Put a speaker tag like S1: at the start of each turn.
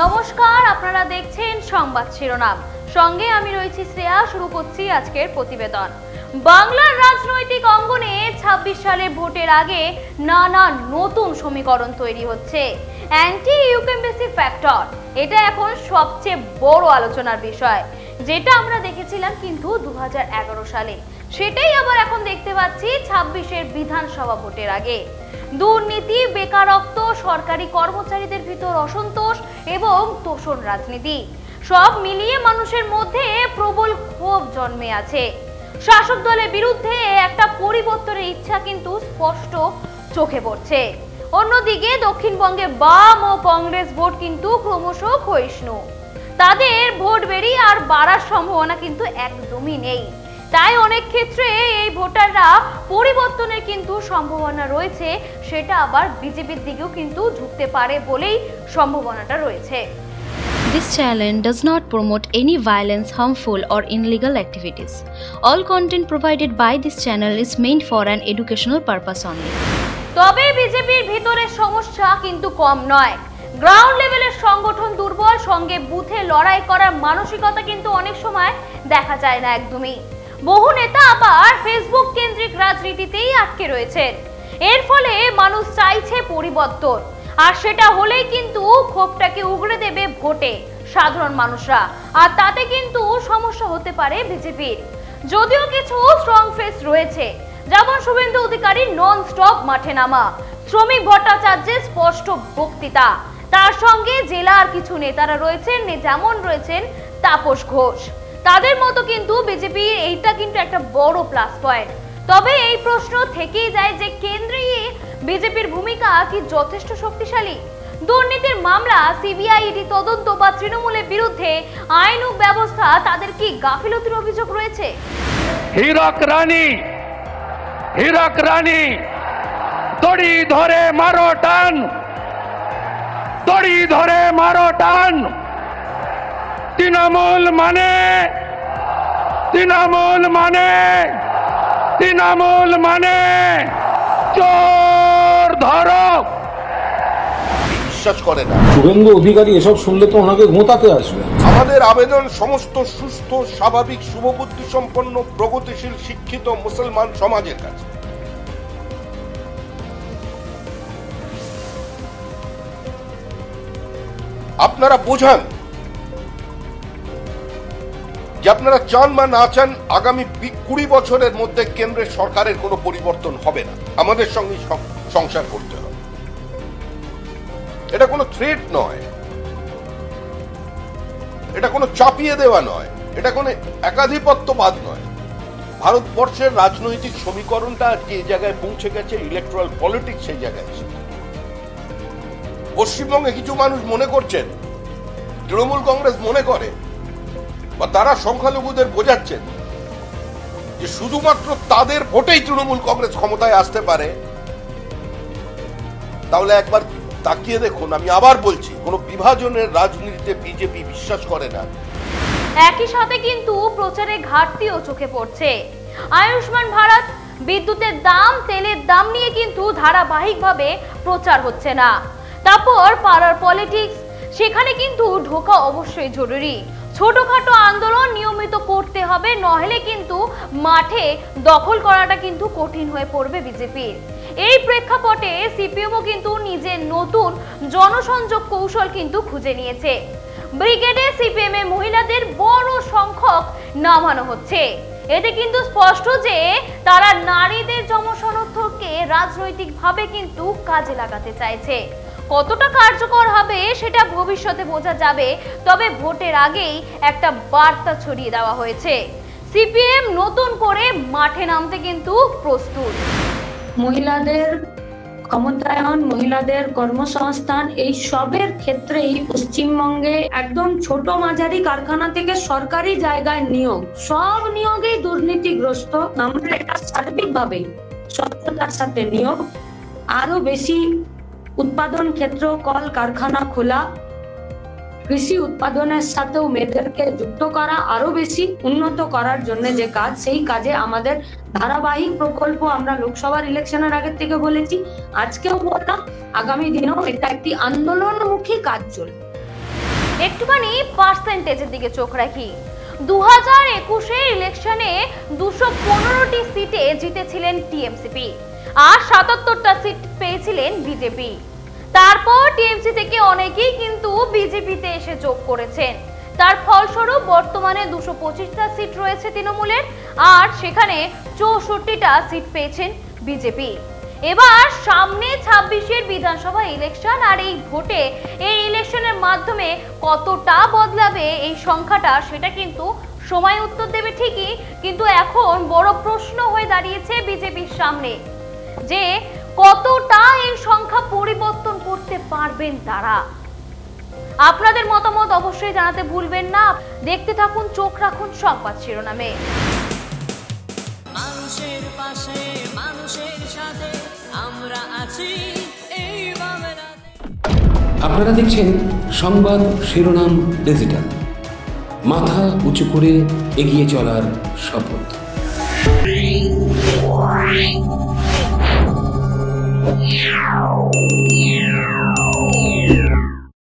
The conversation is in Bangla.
S1: নমস্কার, আপনারা দেখছেন সংবাদ শিরোনাম। সঙ্গে আমি রয়েছি শ্রেয়া। শুরু করছি আজকের প্রতিবেদন। বাংলার রাজনৈতিক অঙ্গনে ২৬ সালে ভোটের আগে নানা নতুন সমীকরণ তৈরি হচ্ছে। অ্যান্টি ইনকামবেন্সি ফ্যাক্টর, এটা এখন সবচেয়ে বড় আলোচনার বিষয়। যেটা আমরা দেখেছিলাম কিন্তু ২০১১ সালে, সেটাই আবার এখন দেখতে পাচ্ছি ২৬-এর বিধানসভা ভোটের আগে। দুর্নীতি, বেকারত্ব, সরকারি কর্মচারীদের ভিতর অসন্তোষ এবং তোষণ রাজনীতি, সব মিলিয়ে মানুষের মধ্যে প্রবল ক্ষোভ জন্মে আছে। শাসক দলের বিরুদ্ধে একটা পরিবর্তনের ইচ্ছা কিন্তু স্পষ্ট চোখে পড়ছে। অন্যদিকে দক্ষিণবঙ্গে বাম ও কংগ্রেস ভোট কিন্তু ক্রমশ ক্ষয়িষ্ণু। তাদের ভোট বেরিয়ে আর বাড়ার সম্ভাবনা কিন্তু একদমই নেই। তাই অনেক ক্ষেত্রে এই ভোটাররা পরিবর্তনের কিন্তু সম্ভাবনা রয়েছে, সেটা আবার বিজেপির দিকেও কিন্তু ঝুঁকতে পারে বলেই সম্ভাবনাটা রয়েছে।
S2: This channel does not promote any violence, harmful or illegal activities. All content provided by this channel is meant for an educational purpose only.
S1: তবে বিজেপির ভিতরের সমস্যা কিন্তু কম নয়। গ্রাউন্ড লেভেলের সংগঠন দুর্বল, সঙ্গে বুথে লড়াই করার মানসিকতা কিন্তু অনেক সময় দেখা যায় না একদমই। বহু নেতা আবার ফেসবুক কেন্দ্রিক রাজনীতিতেই আটকে রয়েছেন। এর ফলে মানুষ চাইছে পরিবর্তন, আর সেটা হলেই কিন্তু ক্ষোভটাকে উগড়ে দেবে ভোটে সাধারণ মানুষরা, আর তাতে কিন্তু সমস্যা হতে পারে বিজেপির। যদিও কিছু স্ট্রং ফেস রয়েছে, যেমন শুভেন্দু অধিকারীর নন স্টপ মাঠে নামা, শ্রমিক ভট্টাচার্যের স্পষ্ট বক্তৃতা, তার সঙ্গে জেলার কিছু নেতারা রয়েছেন, যেমন রয়েছেন তাপস ঘোষ। তাদের মতো কিন্তু বিজেপি এইটা কিন্তু একটা বড় প্লাস পয়েন্ট। তবে এই প্রশ্ন থেকেই যায় যে কেন্দ্রে বিজেপির ভূমিকা কি যথেষ্ট শক্তিশালী? দুর্নীতির মামলা, সিবিআই, ইডি তদন্ত বা তৃণমূলের বিরুদ্ধে আইনক ব্যবস্থা, তাদের কি গাফিলতির অভিযোগ রয়েছে?
S3: হীরক রানী দড়ি ধরে মারো টান, দড়ি ধরে মারো টান। তৃণমূল মানে চোর ধরো।
S4: বিশ্বাস করে না।
S5: শুভেন্দু অধিকারী এসব শুনলে তো ওনাকে ঘোঁতাতে আসবে।
S4: আমাদের আবেদন সমস্ত সুস্থ, স্বাভাবিক, শুভবুদ্ধি সম্পন্ন, প্রগতিশীল, শিক্ষিত মুসলমান সমাজের কাছে। আপনারা বোঝান যে আপনারা চান বা না চান, আগামী 20 বছরের মধ্যে কেন্দ্রের সরকারের কোনো পরিবর্তন হবে না। আমাদের সঙ্গে সংসার করতে হবে। এটা কোনো থ্রেট নয়, এটা কোনো চাপিয়ে দেওয়া নয়, এটা কোনো একাধিপত্যবাদ নয়। ভারতবর্ষের রাজনৈতিক সমীকরণটা যে জায়গায় পৌঁছে গেছে, ইলেকট্রাল পলিটিক্স সেই জায়গায় এসে। পশ্চিমবঙ্গে কিছু মানুষ মনে করছেন, তৃণমূল কংগ্রেস মনে করে, বা তারা সংখ্যালঘুদের বোঝাচ্ছেন যে শুধুমাত্র তাদের ভোটেই তৃণমূল কংগ্রেস ক্ষমতায় আসতে পারে। তাহলে একবার তাকিয়ে দেখুন। আমি আবার বলছি, কোনো বিভাজনের রাজনীতিতে বিজেপি বিশ্বাস করে না।
S1: একই সাথে কিন্তু প্রচারে ঘাটতিও চোখে পড়ছে। আয়ুষ্মান ভারত, বিদ্যুতের দাম, তেলের দাম নিয়ে কিন্তু ধারাবাহিকভাবে প্রচার হচ্ছে না। তারপর পাড়ার পলিটিক্স, সেখানে কিন্তু ঢোকা অবশ্যই জরুরি। ছোটখাটো আন্দোলন নিয়মিত করতে হবে, নহেলে কিন্তু মাঠে দখল করাটা কিন্তু কঠিন হয়ে পড়বে বিজেপির। এই প্রেক্ষাপটে সিপিএমও কিন্তু নিজের নতুন জনসংযোগ কৌশল কিন্তু খুঁজে নিয়েছে। ব্রিগেডে সিপিএম এ মহিলাদের বড় সংখ্যক নামানো হচ্ছে। এতে কিন্তু স্পষ্ট যে তারা নারীদের জনসমর্থনকে রাজনৈতিকভাবে কিন্তু কাজে লাগাতে চাইছে। কতটা কার্যকর হবে সেটা ভবিষ্যতে বোঝা যাবে। তবে ভোটের আগেই একটা বার্তা ছড়িয়ে দেওয়া হয়েছে, সিপিএম নতুন করে মাঠে নামতে কিন্তু প্রস্তুত।
S6: মহিলাদের ক্ষমতায়ন, মহিলাদের কর্মসংস্থান, এই সবের ক্ষেত্রেই পশ্চিমবঙ্গে একদম ছোট মাঝারি কারখানা থেকে সরকারি জায়গায় নিয়োগ, সব নিয়োগেই দুর্নীতিগ্রস্ত। আমরা এটা সার্বিকভাবে স্বচ্ছতার সাথে নিয়োগ, আরো বেশি উৎপাদন ক্ষেত্র, কল কারখানা খোলা, কৃষি উৎপাদনের সাথেও মেয়েদেরকে যুক্ত করা, আরো বেশি উন্নত করার জন্য যে কাজ, সেই কাজে আমাদের ধারাবাহিক প্রকল্প আমরা লোকসভার ইলেকশনের আগের থেকে বলেছি, আজকেও বললাম, আগামী দিনেও এটা একটি আন্দোলনমুখী কাজ চলবে।
S1: একটুখানি পার্সেন্টেজের দিকে চোখ রাখি। 2021 ইলেকশনে 215টি সিটে জিতেছিলেন টিএমসিপি আর 77টা সিট পেয়েছিলেন বিজেপি। তারপর টিএমসি থেকে অনেকেই কিন্তু বিজেপিতে এসে যোগ করেছেন। তার ফলস্বরূপ বর্তমানে 225টা সিট রয়েছে তৃণমূলের, আর সেখানে 64টা সিট পেয়েছেন বিজেপি। এবার সামনে 26-এর বিধানসভা ইলেকশন, আর এই ভোটে এই ইলেকশনের মাধ্যমে কতটা বদলাবে এই সংখ্যাটা সেটা কিন্তু সময় উত্তর দেবে ঠিকই, কিন্তু এখন বড় প্রশ্ন হয়ে দাঁড়িয়েছে বিজেপির সামনে যে কতটা এই সংখ্যা পরিবর্তন করতে পারবেন তারা। আপনাদের মতামত অবশ্যই জানাতে ভুলবেন না। দেখতে থাকুন, চোখ রাখুন সংবাদ শিরোনামে।
S7: মানুষের পাশে, মানুষের সাথে আমরা আছি এই বাংলাতে।
S5: আপনারা দেখছেন সংবাদ শিরোনাম ডিজিটাল, মাথা উঁচু করে এগিয়ে চলার শপথ।